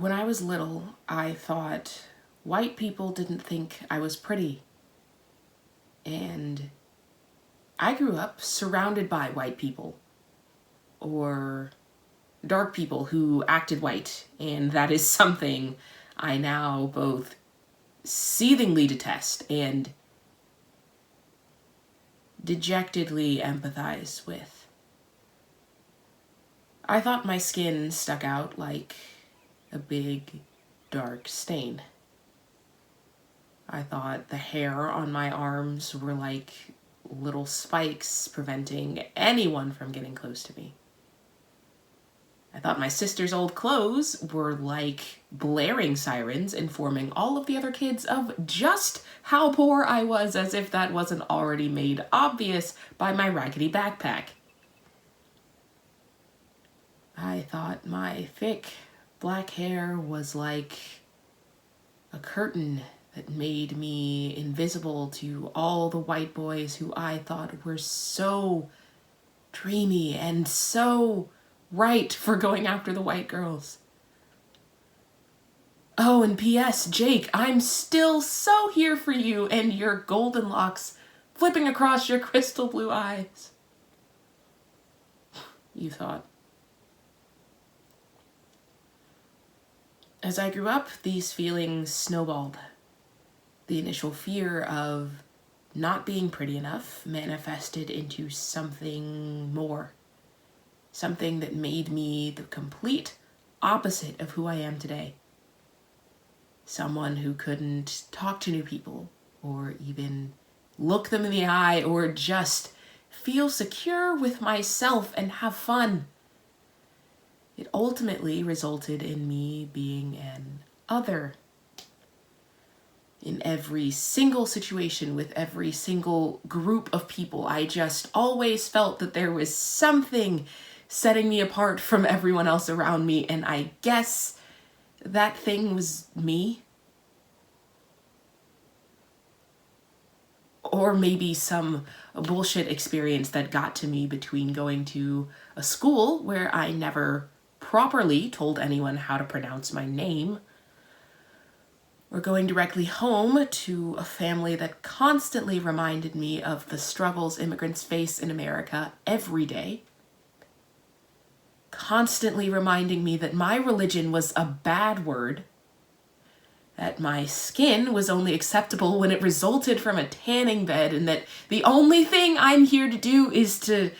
When I was little, I thought white people didn't think I was pretty. And I grew up surrounded by white people or dark people who acted white. And that is something I now both seethingly detest and dejectedly empathize with. I thought my skin stuck out like a big, dark stain. I thought the hair on my arms were like little spikes preventing anyone from getting close to me. I thought my sister's old clothes were like blaring sirens informing all of the other kids of just how poor I was, as if that wasn't already made obvious by my raggedy backpack. I thought my thick black hair was like a curtain that made me invisible to all the white boys who I thought were so dreamy and so right for going after the white girls. Oh, and P.S., Jake, I'm still so here for you and your golden locks flipping across your crystal blue eyes. You thought. As I grew up, these feelings snowballed. The initial fear of not being pretty enough manifested into something more. Something that made me the complete opposite of who I am today. Someone who couldn't talk to new people or even look them in the eye or just feel secure with myself and have fun. It ultimately resulted in me being an other. In every single situation with every single group of people, I just always felt that there was something setting me apart from everyone else around me, and I guess that thing was me. Or maybe some bullshit experience that got to me between going to a school where I never properly told anyone how to pronounce my name, or going directly home to a family that constantly reminded me of the struggles immigrants face in America every day, constantly reminding me that my religion was a bad word, that my skin was only acceptable when it resulted from a tanning bed, and that the only thing I'm here to do is to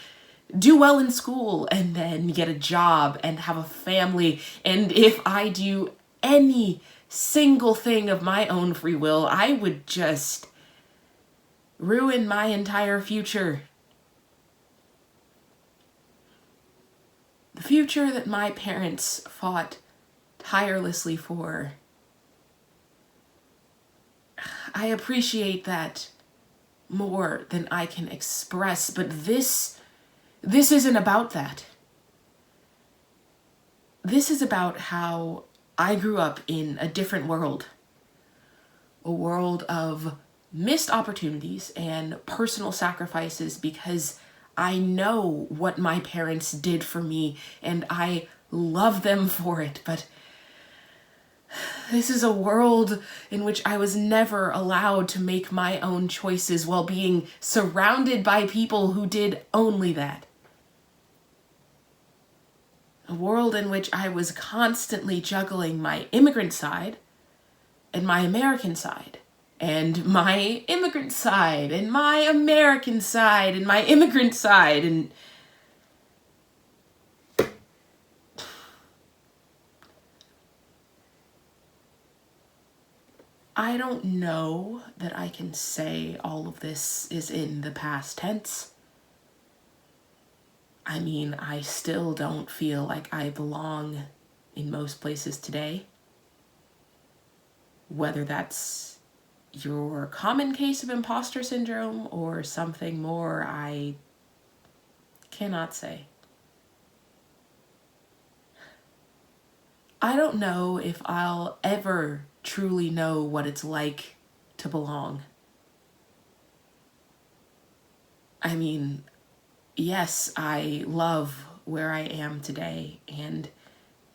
do well in school and then get a job and have a family. And if I do any single thing of my own free will, I would just ruin my entire future. The future that my parents fought tirelessly for. I appreciate that more than I can express, but this isn't about that. This is about how I grew up in a different world. A world of missed opportunities and personal sacrifices, because I know what my parents did for me and I love them for it. But this is a world in which I was never allowed to make my own choices while being surrounded by people who did only that. A world in which I was constantly juggling my immigrant side and my American side, and my immigrant side and my American side and my immigrant side. And I don't know that I can say all of this is in the past tense. I mean, I still don't feel like I belong in most places today. Whether that's your common case of imposter syndrome or something more, I cannot say. I don't know if I'll ever truly know what it's like to belong. I mean, yes, I love where I am today, and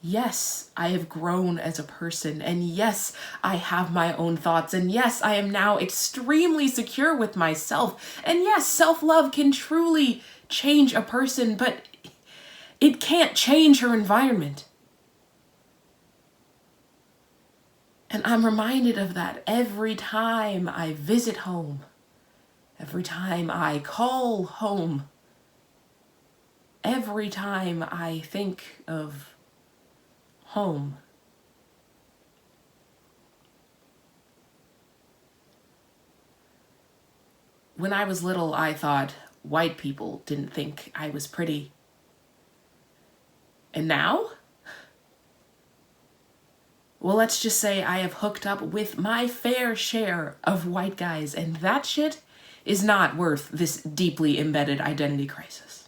yes, I have grown as a person, and yes, I have my own thoughts, and yes, I am now extremely secure with myself, and yes, self-love can truly change a person, but it can't change her environment. And I'm reminded of that every time I visit home, every time I call home, every time I think of home. When I was little, I thought white people didn't think I was pretty. And now? Well, let's just say I have hooked up with my fair share of white guys, and that shit is not worth this deeply embedded identity crisis.